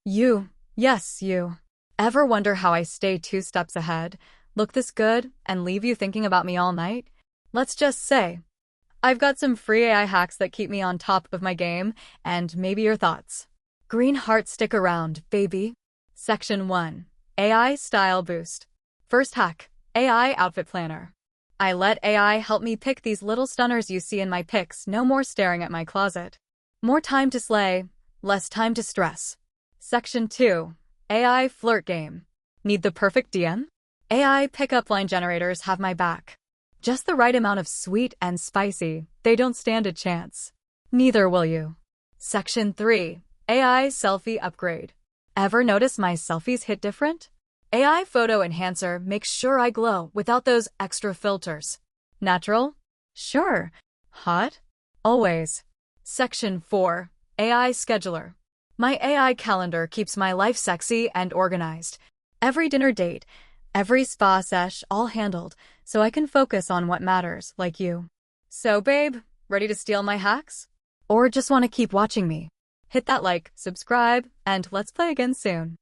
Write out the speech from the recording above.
You, yes, you. Ever wonder how I stay 2 steps ahead, look this good, and leave you thinking about me all night? Let's just say, I've got some free AI hacks that keep me on top of my game, and maybe your thoughts. Green heart, stick around, baby. Section 1. AI Style Boost. First hack, AI Outfit Planner. I let AI help me pick these little stunners you see in my pics. No more staring at my closet. More time to slay, less time to stress. Section 2. AI Flirt Game. Need the perfect DM? AI pickup line generators have my back. Just the right amount of sweet and spicy, they don't stand a chance. Neither will you. Section 3. AI Selfie Upgrade. Ever notice my selfies hit different? AI Photo Enhancer makes sure I glow without those extra filters. Natural? Sure. Hot? Always. Section 4. AI Scheduler. My AI calendar keeps my life sexy and organized. Every dinner date, every spa sesh, all handled, so I can focus on what matters, like you. So, babe, ready to steal my hacks? Or just want to keep watching me? Hit that like, subscribe, and let's play again soon.